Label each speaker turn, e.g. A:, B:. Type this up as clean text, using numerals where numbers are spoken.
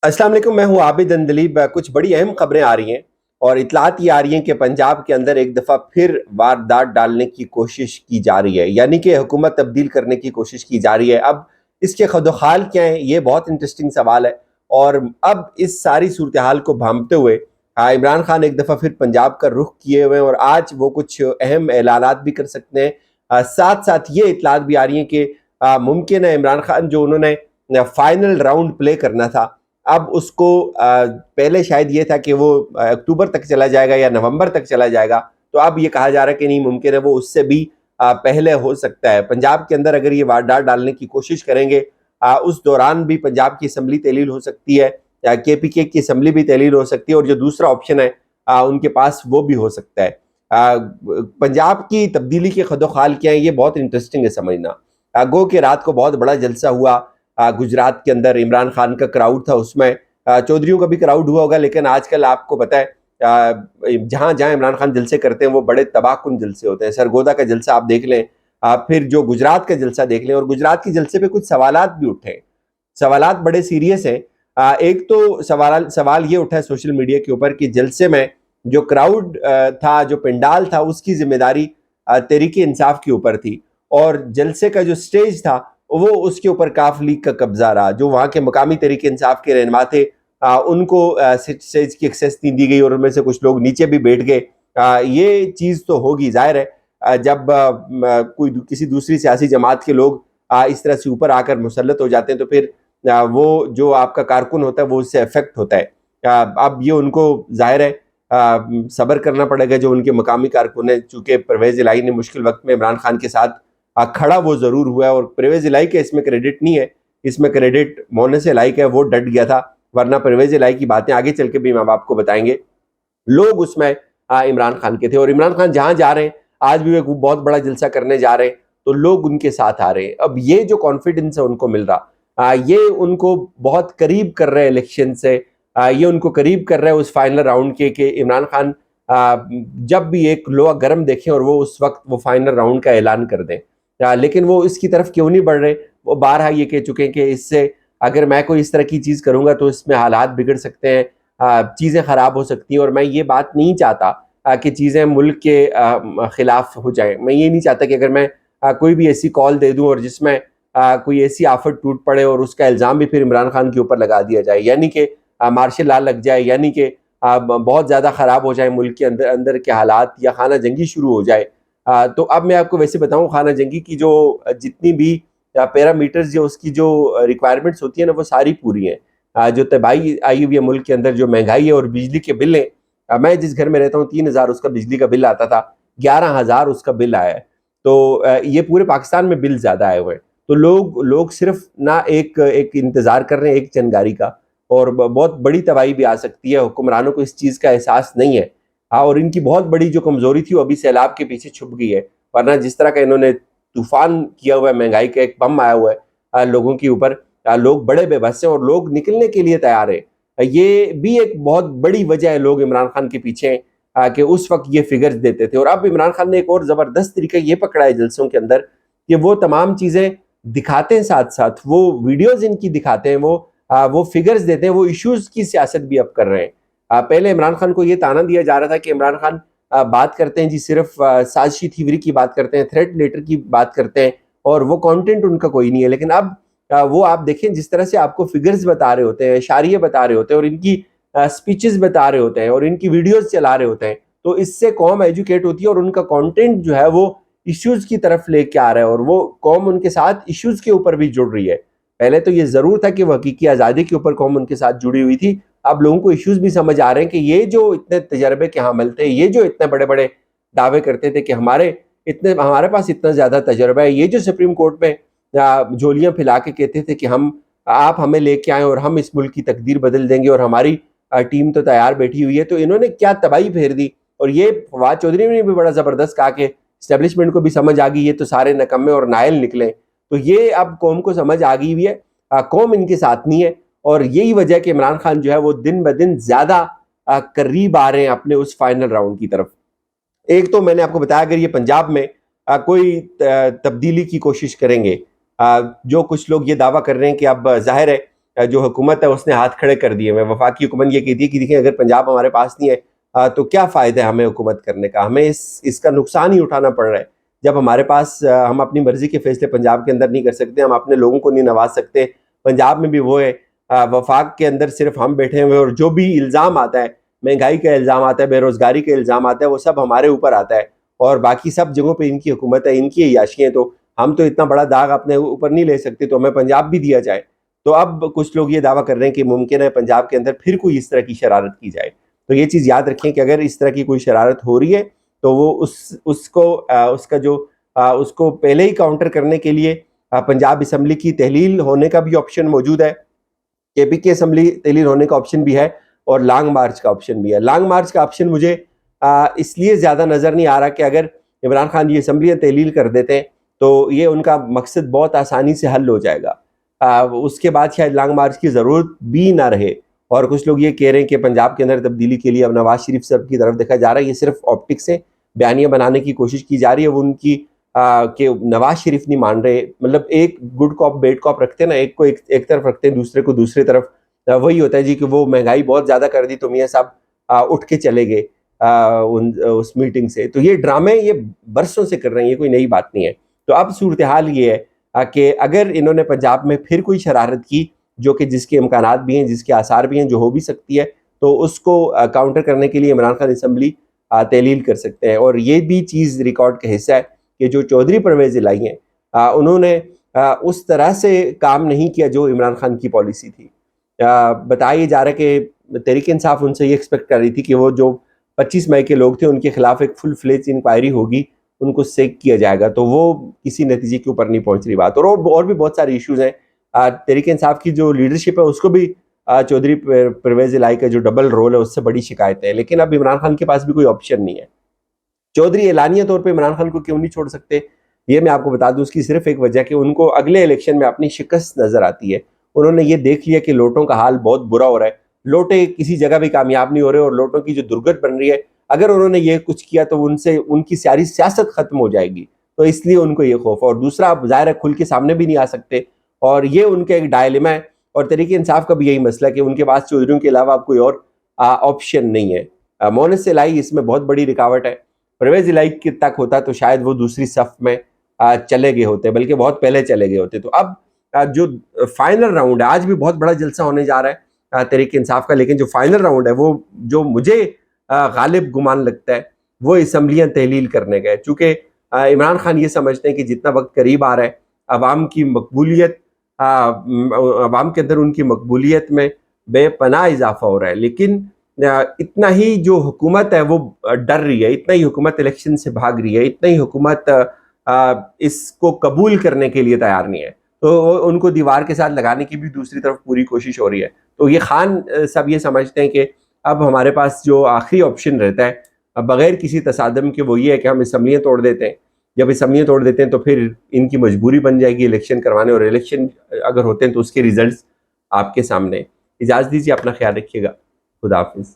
A: अस्सलाम वालेकुम, मैं हूँ आबिद अंदलीब। कुछ बड़ी अहम खबरें आ रही हैं और इतलात ये आ रही हैं कि पंजाब के अंदर एक दफ़ा फिर वारदात डालने की कोशिश की जा रही है, यानी कि हुकूमत तब्दील करने की कोशिश की जा रही है। अब इसके खदोखाल क्या है, ये बहुत इंटरेस्टिंग सवाल है। और अब इस सारी सूरत हाल को भांपते हुए इमरान खान एक दफ़ा फिर पंजाब का रुख किए हुए हैं और आज वो कुछ अहम ऐलानात भी कर सकते हैं। साथ साथ ये इतलात भी आ रही हैं कि मुमकिन है इमरान खान जो उन्होंने फाइनल राउंड प्ले करना था, अब उसको पहले शायद ये था कि वो अक्टूबर तक चला जाएगा या नवंबर तक चला जाएगा, तो अब ये कहा जा रहा है कि नहीं, मुमकिन है वो उससे भी पहले हो सकता है। पंजाब के अंदर अगर ये वारदात डालने की कोशिश करेंगे, उस दौरान भी पंजाब की असम्बली तहलील हो सकती है, KPK की असम्बली भी तहलील हो सकती है, और जो दूसरा ऑप्शन है उनके पास वो भी हो सकता है। पंजाब की तब्दीली के खदोखाल क्या है, ये बहुत इंटरेस्टिंग है समझना। गो के रात को बहुत बड़ा जलसा हुआ गुजरात के अंदर, इमरान खान का क्राउड था उसमें, चौधरियों का भी क्राउड हुआ होगा, लेकिन आजकल आपको पता है जहां जहां इमरान खान जलसे करते हैं वो बड़े तबाहकुन जलसे होते हैं। सरगोदा का जलसा आप देख लें, फिर जो गुजरात का जलसा देख लें, और गुजरात के जलसे पे कुछ सवालात भी उठे। सवालात बड़े सीरियस हैं। एक तो सवाल ये उठा है सोशल मीडिया के ऊपर कि जलसे में जो क्राउड था, जो पंडाल था, उसकी जिम्मेदारी तहरीक इंसाफ के ऊपर थी, और जलसे का जो स्टेज था वो उसके ऊपर काफ लीग का कब्जा रहा। जो वहाँ के मकामी तहरीक इंसाफ के रहनुमा थे, उनको स्टेज की एक्सेस नहीं दी गई और उनमें से कुछ लोग नीचे भी बैठ गए। ये चीज़ तो होगी, जाहिर है। जब कोई किसी दूसरी सियासी जमात के लोग इस तरह से ऊपर आकर मुसल्लत हो जाते हैं, तो फिर वो जो आपका कारकुन होता है वो उससे अफेक्ट होता है। अब ये उनको जाहिर है सब्र करना पड़ेगा, जो उनके मकामी कारकुन है। चूंकि परवेज इलाही ने मुश्किल वक्त में इमरान खान के साथ खड़ा वो जरूर हुआ है, और परवेज इलाही का इसमें क्रेडिट नहीं है, इसमें क्रेडिट मोहन इलाही का है, वो डट गया था। वरना परवेज इलाही की बातें आगे चल के भी हम आपको बताएंगे। लोग उसमें इमरान खान के थे, और इमरान खान जहां जा रहे हैं, आज भी वो बहुत बड़ा जलसा करने जा रहे हैं, तो लोग उनके साथ आ रहे हैं। अब ये जो कॉन्फिडेंस है उनको मिल रहा, ये उनको बहुत करीब कर रहे हैं इलेक्शन से। ये उनको करीब कर रहे हैं उस फाइनल राउंड के कि इमरान खान जब भी एक लोहा गर्म देखें और वो उस वक्त वो फाइनल राउंड का ऐलान कर दें। लेकिन वो इसकी तरफ क्यों नहीं बढ़ रहे? वो बारहा ये कह चुके हैं कि इससे अगर मैं कोई इस तरह की चीज़ करूंगा तो इसमें हालात बिगड़ सकते हैं, चीज़ें ख़राब हो सकती हैं, और मैं ये बात नहीं चाहता कि चीज़ें मुल्क के ख़िलाफ़ हो जाएं। मैं ये नहीं चाहता कि अगर मैं कोई भी ऐसी कॉल दे दूं और जिसमें कोई ऐसी आफत टूट पड़े और उसका इल्ज़ाम भी फिर इमरान खान के ऊपर लगा दिया जाए, यानी कि मार्शल लॉ लग जाए, यानी कि बहुत ज़्यादा ख़राब हो जाए मुल्क के अंदर अंदर के हालात, या खाना जंगी शुरू हो जाए। तो अब मैं आपको वैसे बताऊं, खाना जंगी की जो जितनी भी पैरामीटर्स जो उसकी जो रिक्वायरमेंट्स होती है ना, वो सारी पूरी हैं। जो तबाही आई हुई है मुल्क के अंदर, जो महंगाई है और बिजली के बिल हैं। मैं जिस घर में रहता हूँ 3,000 उसका बिजली का बिल आता था, 11,000 उसका बिल आया है। तो ये पूरे पाकिस्तान में बिल ज़्यादा आए हुए हैं। तो लोग सिर्फ ना एक एक इंतज़ार कर रहे हैं एक चिंगारी का, और बहुत बड़ी तबाही भी आ सकती है। हुक्मरानों को इस चीज़ का एहसास नहीं है। और इनकी बहुत बड़ी जो कमज़ोरी थी वो अभी सैलाब के पीछे छुप गई है। वरना जिस तरह का इन्होंने तूफ़ान किया हुआ है, महंगाई का एक बम आया हुआ है लोगों के ऊपर, लोग बड़े बेबस हैं और लोग निकलने के लिए तैयार हैं। ये भी एक बहुत बड़ी वजह है, लोग इमरान खान के पीछे हैं कि उस वक्त ये फिगर्स देते थे। और अब इमरान खान ने एक और ज़बरदस्त तरीका ये पकड़ा है जलसों के अंदर, कि वो तमाम चीज़ें दिखाते हैं, साथ साथ वो वीडियोज़ इनकी दिखाते हैं, वो फिगर्स देते हैं, वो इश्यूज़ की सियासत भी अब कर रहे हैं। पहले इमरान खान को ये ताना दिया जा रहा था कि इमरान खान बात करते हैं जी सिर्फ साजिशी थीवरी की बात करते हैं, थ्रेट लेटर की बात करते हैं, और वो कंटेंट उनका कोई नहीं है। लेकिन अब वो आप देखें, जिस तरह से आपको फिगर्स बता रहे होते हैं, इशारिये बता रहे होते हैं, और इनकी स्पीचेस बता रहे होते हैं, और इनकी वीडियोस चला रहे होते हैं, तो इससे कौम एजुकेट होती है और उनका कंटेंट जो है वो इश्यूज की तरफ लेके आ रहा है, और वो कौम उनके साथ इश्यूज के ऊपर भी जुड़ रही है। पहले तो ये जरूर था कि वो हकीकी आज़ादी के ऊपर कौम उनके साथ जुड़ी हुई थी। अब लोगों को इश्यूज भी समझ आ रहे हैं कि ये जो इतने तजर्बे के हामिल थे, ये जो इतने बड़े बड़े दावे करते थे कि हमारे पास इतना ज्यादा तजर्बा है, ये जो सुप्रीम कोर्ट में झोलियां फैला के कहते थे कि आप हमें लेके आए और हम इस मुल्क की तकदीर बदल देंगे और हमारी टीम तो तैयार बैठी हुई है, तो इन्होंने क्या तबाही फेर दी। और ये फवाद चौधरी ने भी बड़ा जबरदस्त कहा कि स्टैब्लिशमेंट को भी समझ आ गई, ये तो सारे नकम्मे और नायल निकले। तो ये अब कौम को समझ आ गई हुई है, कौम इनके साथ नहीं है, और यही वजह कि इमरान खान जो है वो दिन ब दिन ज्यादा करीब आ रहे हैं अपने उस फाइनल राउंड की तरफ। एक तो मैंने आपको बताया, अगर ये पंजाब में कोई तब्दीली की कोशिश करेंगे, जो कुछ लोग ये दावा कर रहे हैं कि अब जाहिर है जो हुकूमत है उसने हाथ खड़े कर दिए। मैं वफाकी हुकूमत ये कहती है कि देखिए अगर पंजाब हमारे पास नहीं है तो क्या फ़ायदा है हमें हुकूमत करने का, हमें इसका नुकसान ही उठाना पड़ रहा है। जब हमारे पास हम अपनी मर्जी के फैसले पंजाब के अंदर नहीं कर सकते, हम अपने लोगों को नहीं नवाज सकते। पंजाब में भी वो है, वफाक के अंदर सिर्फ हम बैठे हुए और जो भी इल्ज़ाम आता है, महंगाई का इल्ज़ाम आता है, बेरोज़गारी का इल्ज़ाम आता है, वो सब हमारे ऊपर आता है और बाकी सब जगहों पे इनकी हुकूमत है, इनकी अय्याशी है। तो हम तो इतना बड़ा दाग अपने ऊपर नहीं ले सकते, तो हमें पंजाब भी दिया जाए। तो अब कुछ लोग ये दावा कर रहे हैं कि मुमकिन है पंजाब के अंदर फिर कोई इस तरह की शरारत की जाए। तो ये चीज़ याद रखें कि अगर इस तरह की कोई शरारत हो रही है तो वो उसको पहले ही काउंटर करने के लिए पंजाब असम्बली की तहलील होने का भी ऑप्शन मौजूद है, केपी की असम्बली तहलील होने का ऑप्शन भी है और लॉन्ग मार्च का ऑप्शन भी है। लॉन्ग मार्च का ऑप्शन मुझे इसलिए ज़्यादा नज़र नहीं आ रहा कि अगर इमरान खान ये असम्बलियाँ तहलील कर देते हैं तो ये उनका मकसद बहुत आसानी से हल हो जाएगा। उसके बाद शायद लॉन्ग मार्च की ज़रूरत भी ना रहे। और कुछ लोग ये कह रहे हैं कि पंजाब के अंदर तब्दीली के लिए अब नवाज शरीफ साहब की तरफ देखा जा रहा है, ये सिर्फ ऑप्टिक्स है, बयानियाँ बनाने की कोशिश की जा रही है। वो उनकी कि नवाज शरीफ नहीं मान रहे, मतलब एक गुड कॉप बेड कॉप रखते हैं ना, एक को एक तरफ रखते हैं, दूसरे को दूसरी तरफ। वही होता है जी कि वो महंगाई बहुत ज़्यादा कर दी तो मियाँ साहब उठ के चले गए उस मीटिंग से। तो ये ड्रामे ये बरसों से कर रहे हैं, ये कोई नई बात नहीं है। तो अब सूरत हाल ये है कि अगर इन्होंने पंजाब में फिर कोई शरारत की जो कि जिसके इम्कानात भी हैं, जिसके आसार भी हैं, जो हो भी सकती है, तो उसको काउंटर करने के लिए इमरान खान असम्बली तहलील कर सकते हैं। और ये भी चीज़ रिकॉर्ड का हिस्सा है कि जो चौधरी परवेज़ इलाही हैं उन्होंने उस तरह से काम नहीं किया जो इमरान खान की पॉलिसी थी। बताया जा रहा है कि तहरीक इंसाफ उनसे ये एक्सपेक्ट कर रही थी कि वो जो 25 मई के लोग थे उनके खिलाफ एक फुल फ्लेज इंक्वायरी होगी, उनको सेक किया जाएगा, तो वो किसी नतीजे के ऊपर नहीं पहुंच रही बात। और भी बहुत सारे इश्यूज हैं। तहरीक इंसाफ की जो लीडरशिप है उसको भी चौधरी परवेज़ इलाही का जो डबल रोल है उससे बड़ी शिकायत है, लेकिन अब इमरान खान के पास भी कोई ऑप्शन नहीं है। चौधरी एलानिया तौर पे इमरान खान को क्यों नहीं छोड़ सकते, ये मैं आपको बता दूं, उसकी सिर्फ एक वजह कि उनको अगले इलेक्शन में अपनी शिकस्त नजर आती है। उन्होंने ये देख लिया कि लोटों का हाल बहुत बुरा हो रहा है, लोटे किसी जगह भी कामयाब नहीं हो रहे और लोटों की जो दुर्गत बन रही है, अगर उन्होंने ये कुछ किया तो उनसे उनकी सारी सियासत खत्म हो जाएगी। तो इसलिए उनको ये खौफ, और दूसरा आप ज़ाहिर है खुल के सामने भी नहीं आ सकते, और ये उनका एक डायलेमा है। और तरीके इंसाफ का भी यही मसला है कि उनके पास चौधरियों के अलावा अब कोई और ऑप्शन नहीं है। मोहन इलाही इसमें बहुत बड़ी रुकावट है। परवेज इलाही के तक होता तो शायद वो दूसरी सफ में चले गए होते, बल्कि बहुत पहले चले गए होते। तो अब जो फाइनल राउंड है, आज भी बहुत बड़ा जलसा होने जा रहा है तहरीक इंसाफ का, लेकिन जो फाइनल राउंड है वो जो मुझे गालिब गुमान लगता है वो असम्बलियाँ तहलील करने गए। चूँकि इमरान खान ये समझते हैं कि जितना वक्त करीब आ रहा है, अवाम की मकबूलियत अवाम के अंदर उनकी मकबूलियत में बेपनाह इजाफा हो रहा है, लेकिन इतना ही जो हुकूमत है वो डर रही है, इतना ही हुकूमत इलेक्शन से भाग रही है, इतना ही हुकूमत इसको कबूल करने के लिए तैयार नहीं है। तो उनको दीवार के साथ लगाने की भी दूसरी तरफ पूरी कोशिश हो रही है। तो ये खान सब ये समझते हैं कि अब हमारे पास जो आखिरी ऑप्शन रहता है बगैर किसी तसादम के, वो ये है कि हम असम्बलियाँ तोड़ देते हैं। जब असम्बलियाँ तोड़ देते हैं तो फिर इनकी मजबूरी बन जाएगी इलेक्शन करवाने, और इलेक्शन अगर होते हैं तो उसके रिजल्ट आपके सामने। इजाज़त दीजिए, अपना ख्याल रखिएगा। खुदा हाफिज़।